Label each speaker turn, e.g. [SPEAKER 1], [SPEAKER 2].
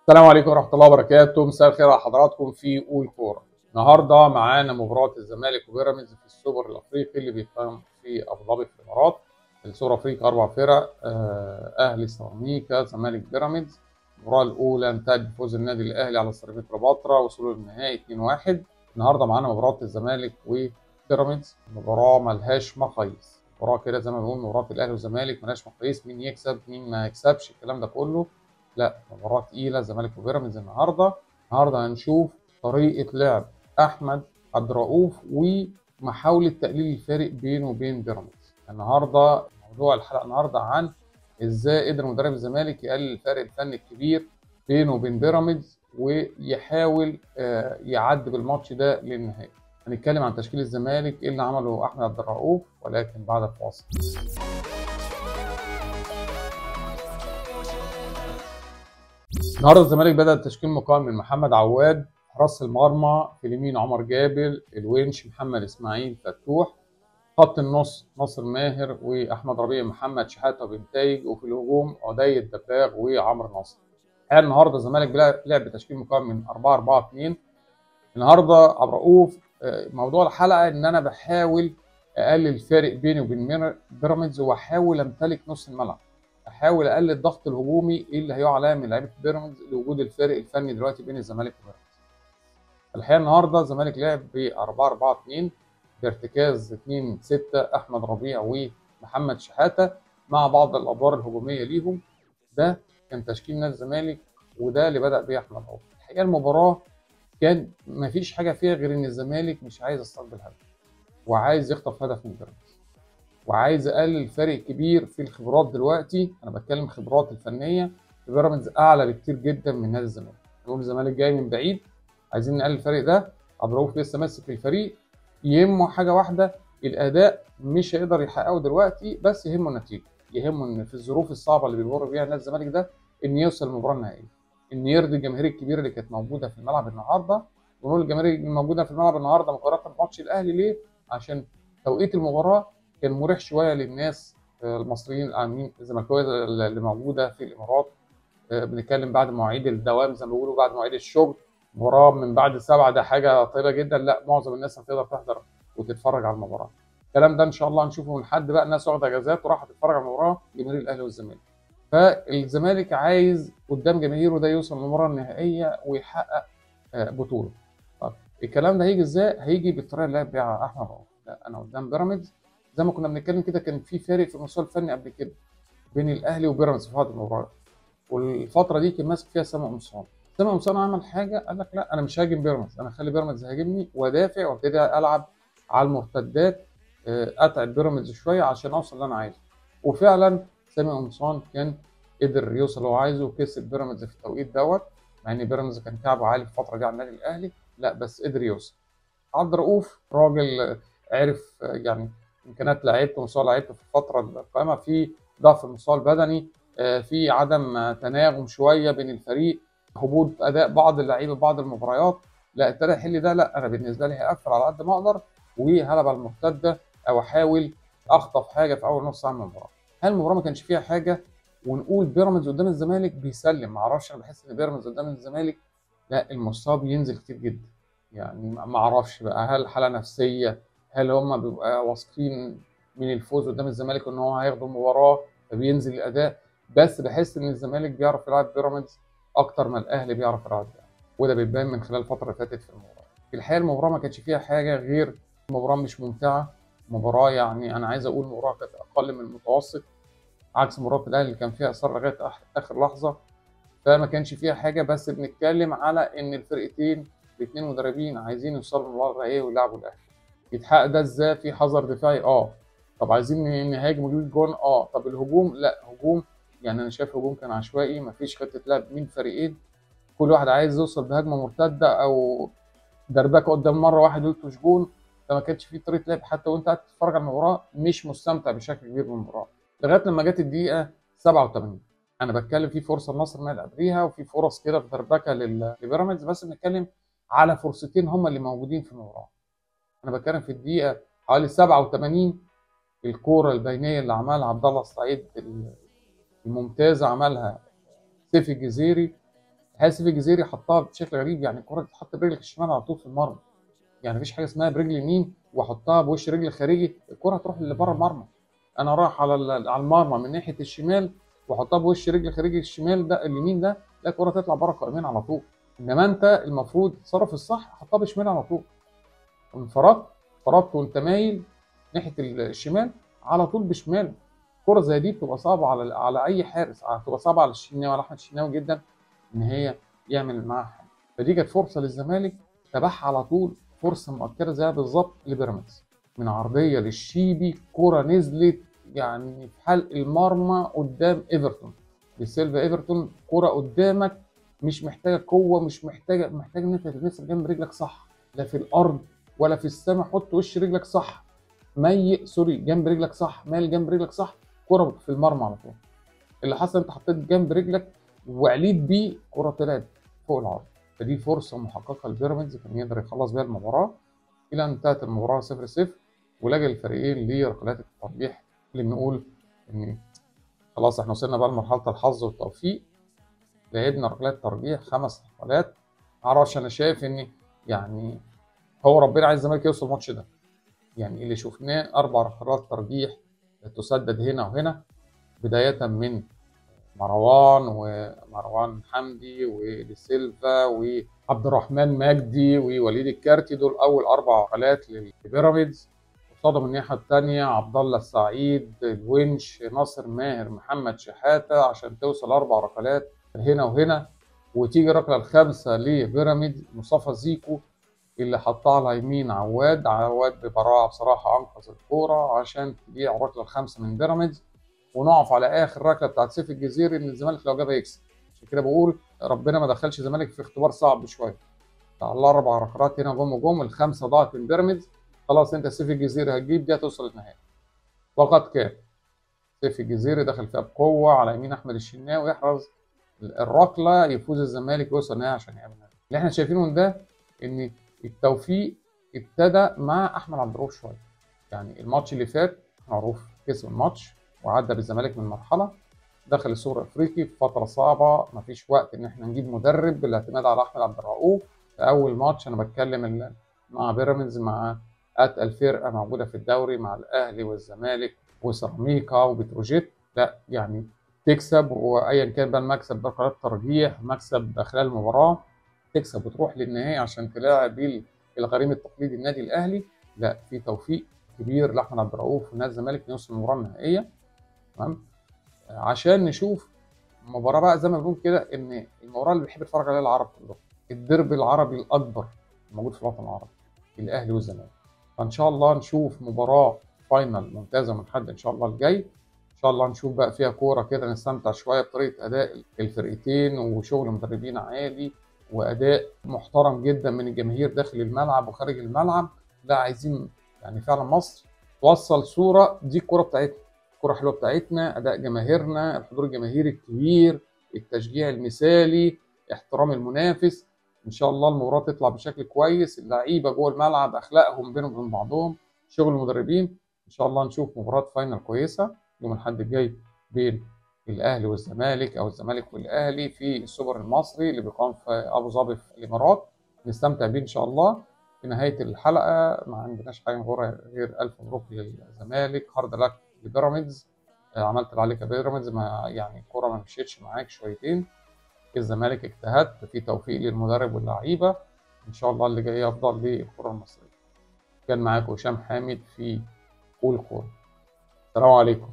[SPEAKER 1] السلام عليكم ورحمة الله وبركاته، مساء الخير على حضراتكم في أول كورة. النهارده معانا مباراة الزمالك وبيراميدز في السوبر الأفريقي اللي بيقام في أبو ظبي في الإمارات. السوبر الأفريقي 4 فرق، أهلي سيراميكا زمالك بيراميدز. المباراة الأولى انتهت بفوز النادي الأهلي على سيراميكا كليوباترا وصوله للنهائي 2-1. النهارده معانا مباراة الزمالك وبيراميدز، مباراة ملهاش مقاييس، مباراة كده زي ما بنقول مباراة الأهلي والزمالك ملهاش مقاييس، مين يكسب مين ما يكسبش الكلام ده كله. لا، مباراة تقيلة الزمالك وبيراميدز النهارده هنشوف طريقة لعب أحمد عبد الرؤوف ومحاولة تقليل الفارق بينه وبين بيراميدز. النهارده موضوع الحلقة النهارده عن ازاي قدر مدرب الزمالك يقلل الفارق الفني الكبير بينه وبين بيراميدز ويحاول يعدي بالماتش ده للنهائي. هنتكلم عن تشكيل الزمالك، ايه اللي عمله أحمد عبد الرؤوف، ولكن بعد الفاصل. النهارده الزمالك بدأ التشكيل مكون من محمد عواد، حراس المرمى في اليمين عمر جابر، الونش محمد اسماعيل فتوح، خط النص ناصر ماهر واحمد ربيع محمد شحاته وبنتايج، وفي الهجوم عدي الدباغ وعمرو ناصر. النهارده الزمالك لعب بتشكيل مكون من 4-4-2. النهارده عبد الرؤوف موضوع الحلقه ان انا بحاول اقلل الفارق بيني وبين بيراميدز واحاول امتلك نص الملعب، احاول اقلل الضغط الهجومي اللي هيقع عليا من لعيبه بيراميدز لوجود الفارق الفني دلوقتي بين الزمالك وبيراميدز. الحقيقه النهارده الزمالك لعب ب 4-4-2 بارتكاز 2-6 احمد ربيع ومحمد شحاته مع بعض الادوار الهجوميه ليهم. ده كان تشكيل نادي الزمالك وده اللي بدأ بيه احمد رؤوف. الحقيقه المباراه كان مفيش حاجه فيها غير ان الزمالك مش عايز يستقبل هدف وعايز يخطف هدف من بيراميدز وعايز اقلل فرق كبير في الخبرات. دلوقتي انا بتكلم خبرات الفنيه، بيراميدز اعلى بكتير جدا من نادي الزمالك. نقول الزمالك جاي من بعيد، عايزين نقلل الفرق ده. عبد الرؤوف لسه ماسك الفريق، يهمه حاجه واحده، الاداء مش هيقدر يحققه دلوقتي بس يهمه النتيجه، يهمه ان في الظروف الصعبه اللي بيمر بيها نادي الزمالك ده ان يوصل للمباراه النهائيه، ان يرضي الجماهير الكبيره اللي كانت موجوده في الملعب النهارده. ونقول الجماهير الموجوده في الملعب النهارده مقارنه بماتش الاهلي ليه؟ عشان توقيت المباراه كان مريح شويه للناس المصريين العاملين الزملكاويه اللي موجوده في الامارات. بنتكلم بعد مواعيد الدوام زي ما بيقولوا، بعد مواعيد الشغل، مباراه من بعد 7 ده حاجه طيبه جدا. لا، معظم الناس هتقدر تحضر وتتفرج على المباراه. الكلام ده ان شاء الله هنشوفه من حد بقى الناس واخده اجازات وراحت تتفرج على المباراه، جماهير الاهلي والزمالك. فالزمالك عايز قدام جماهيره ده يوصل للمباراه النهائيه ويحقق بطوله. طب الكلام ده هيجي ازاي؟ هيجي بالطريقه اللي لعب بيها احمد رؤوف. لا، انا قدام بيراميدز زي ما كنا بنتكلم كده، كان في فارق في المستوى الفني قبل كده بين الاهلي وبيراميدز في هذه المباراه، والفتره دي كان ماسك فيها سامي قمصان. سامي قمصان عمل حاجه، قال لك لا انا مش هاجم بيراميدز، انا هخلي بيراميدز يهاجمني وادافع وابتدي العب على المرتدات، اتعب بيراميدز شويه عشان اوصل اللي انا عايزه. وفعلا سامي قمصان كان قدر يوصل اللي هو عايزه وكسب بيراميدز في التوقيت دوت، مع ان بيراميدز كان كعبه عالي في الفتره دي على النادي الاهلي، لا بس قدر يوصل. عبد الرؤوف راجل عرف يعني امكانيات لعيبته ومستوى لعيبته في الفتره القائمه، في ضعف المستوى البدني، في عدم تناغم شويه بين الفريق، هبوط اداء بعض اللعيبه بعض المباريات. لا، ابتدى يحل ده. لا، انا بالنسبه لي هقفل على قد ما اقدر وهلعب على المرتده او احاول اخطف حاجه في اول نص ساعه من المباراه. هل المباراه ما كانش فيها حاجه ونقول بيراميدز قدام الزمالك بيسلم؟ ما اعرفش، انا بحس ان بيراميدز قدام الزمالك لا، المستوى بينزل كتير جدا. يعني ما اعرفش بقى، هل حاله نفسيه، هل هم بيبقى واثقين من الفوز قدام الزمالك ان هو هياخدوا المباراه فبينزل الاداء. بس بحس ان الزمالك بيعرف يلعب بيراميدز اكتر ما الاهلي بيعرف يلعب يعني. وده بيبان من خلال الفتره اللي فاتت في المباراه. في الحقيقه المباراه ما كانش فيها حاجه غير مباراه مش ممتعه، مباراه يعني انا عايز اقول مباراه كانت اقل من المتوسط، عكس مباراه الاهلي اللي كان فيها اثار لغايه اخر لحظه. فما كانش فيها حاجه، بس بنتكلم على ان الفرقتين الاثنين مدربين عايزين يوصلوا للمباراه ايه ويلعبوا الاهلي. يتحقق ده ازاي؟ في حذر دفاعي، طب عايزين نهاجم ونجيب جون، طب الهجوم، لا هجوم يعني انا شايف هجوم كان عشوائي، مفيش خطه لعب من فريقين، كل واحد عايز يوصل بهجمه مرتده او دربكه قدام مره واحد يلطش جون. فما كانش في طريقه لعب، حتى وانت قاعد تتفرج على المباراه مش مستمتع بشكل كبير بالمباراه لغايه لما جت الدقيقه 87. انا بتكلم في فرصه النصر ما قبليها وفي فرص كده في دربكه لبيراميدز، بس بنتكلم على فرصتين هم اللي موجودين في المباراه. انا بتكلم في الدقيقه حوالي 87، الكوره البينيه اللي عملها عبد الله السعيد الممتازه عملها سيف الجزيري، الحقيقه سيف الجزيري حطها بشكل غريب، يعني الكره تتحط برجلك الشمال على طول في المرمى، يعني مفيش حاجه اسمها برجل يمين واحطها بوش رجل خارجي الكره هتروح لبره المرمى. انا رايح على المرمى من ناحيه الشمال واحطها بوش رجل خارجي الشمال ده اليمين ده، لا الكره تطلع بره قائمين على طول. انما انت المفروض تتصرف الصح، حطها بشمال على طول. فرطت وانت مايل ناحيه الشمال على طول بشمال. كره زي دي بتبقى صعبه على اي حارس، بتبقى صعبه على الشناوي، على احمد الشناوي جدا ان هي يعمل معاها حاجه. فدي كانت فرصه للزمالك تبعها على طول، فرصه مؤكده زيها بالظبط لبيراميدز، من عرضيه للشيبي كره نزلت يعني في حلق المرمى قدام ايفرتون، لسيلفا ايفرتون. كره قدامك مش محتاجه قوه، مش محتاجه ان انت تلمسها جنب رجلك صح، لا في الارض ولا في السماء. حط وش رجلك صح، سوري جنب رجلك صح، مايل جنب رجلك صح، كرة في المرمى على طول. اللي حصل انت حطيت جنب رجلك وعليت بيه، كرة طلعت فوق العرض. فدي فرصة محققة لبيراميدز كان يقدر يخلص بيها المباراة. إلى أن انتهت المباراة 0-0 ولجأ الفريقين لركلات الترجيح، اللي بنقول إن خلاص احنا وصلنا بقى لمرحلة الحظ والتوفيق. لعبنا ركلات ترجيح 5 ركلات. معرفش، أنا شايف إن يعني هو ربنا عايز الزمالك يوصل الماتش ده. يعني اللي شفناه 4 ركلات ترجيح تسدد هنا وهنا، بداية من ومروان حمدي وديسيلفا وعبد الرحمن مجدي ووليد الكارتي. دول أول 4 ركلات لبيراميدز. قصادهم الناحية التانية عبد الله السعيد، الونش، ناصر ماهر، محمد شحاتة، عشان توصل 4 ركلات هنا وهنا. وتيجي الركلة الخامسة لبيراميدز مصطفى زيكو اللي حطها على يمين عواد ببراعه بصراحه انقذ الكوره عشان تبيع الركله الخامسه من بيراميدز. ونقف على اخر ركله بتاعت سيف الجزيري ان الزمالك لو جابها يكسب. عشان كده بقول ربنا ما دخلش الزمالك في اختبار صعب شويه. الله 4 ركلات هنا جم الخامسه ضاعت من بيراميدز. خلاص انت سيف الجزيري هتجيب دي هتوصل للنهائي. وقد كان سيف الجزيري دخل فيها بقوه على يمين احمد الشناوي يحرز الركله، يفوز الزمالك ويوصل النهائي عشان يعمل النهائي. اللي احنا شايفينه من ده ان التوفيق ابتدى مع احمد عبد الرؤوف شويه. يعني الماتش اللي فات معروف كسب الماتش وعدى بالزمالك من مرحله، دخل السوبر الافريقي في فتره صعبه، مفيش وقت ان احنا نجيب مدرب بالاعتماد على احمد عبد الرؤوف. في اول ماتش انا بتكلم مع بيراميدز، مع اتقل فرقه موجوده في الدوري، مع الاهلي والزمالك وسيراميكا وبتروجيت، لا يعني تكسب، وايا كان بقى المكسب بركلات ترجيح، مكسب خلال المباراه، تكسب وتروح للنهائي عشان تلاعب الغريم التقليدي النادي الاهلي. لا، في توفيق كبير لاحمد عبد الرؤوف ونادي الزمالك نوصل المباراه النهائيه. تمام، عشان نشوف مباراه بقى زي ما بنقول كده، ان المباراه اللي بيحب يتفرج عليها العرب كلهم، الديربي العربي الاكبر الموجود في الوطن العربي، الاهلي والزمالك. فان شاء الله نشوف مباراه فاينل ممتازه من حد ان شاء الله الجاي. ان شاء الله نشوف بقى فيها كوره كده، نستمتع شويه بطريقه اداء الفرقتين وشغل مدربين عالي واداء محترم جدا من الجماهير داخل الملعب وخارج الملعب. لا عايزين يعني فعلا مصر توصل صوره دي الكوره بتاعتنا، الكوره حلوه بتاعتنا، اداء جماهيرنا، الحضور الجماهيري الكبير، التشجيع المثالي، احترام المنافس. ان شاء الله المباراه تطلع بشكل كويس، اللعيبه جوه الملعب اخلاقهم بينهم وبين بعضهم، شغل المدربين. ان شاء الله نشوف مباراه فاينل كويسه يوم الاحد الجاي بين الاهلي والزمالك او الزمالك والاهلي في السوبر المصري اللي بيقام في ابو ظبي في الامارات. نستمتع بيه ان شاء الله. في نهايه الحلقه ما عندناش حاجه غير الف مبروك للزمالك، هارد لك لبيراميدز. عملت اللي عليك يا بيراميدز، ما يعني الكوره ما مشيتش معاك شويتين. الزمالك اجتهد، في توفيق للمدرب واللعيبه. ان شاء الله اللي جاي افضل للكره المصريه. كان معاكم هشام حامد في قول كوره. السلام عليكم.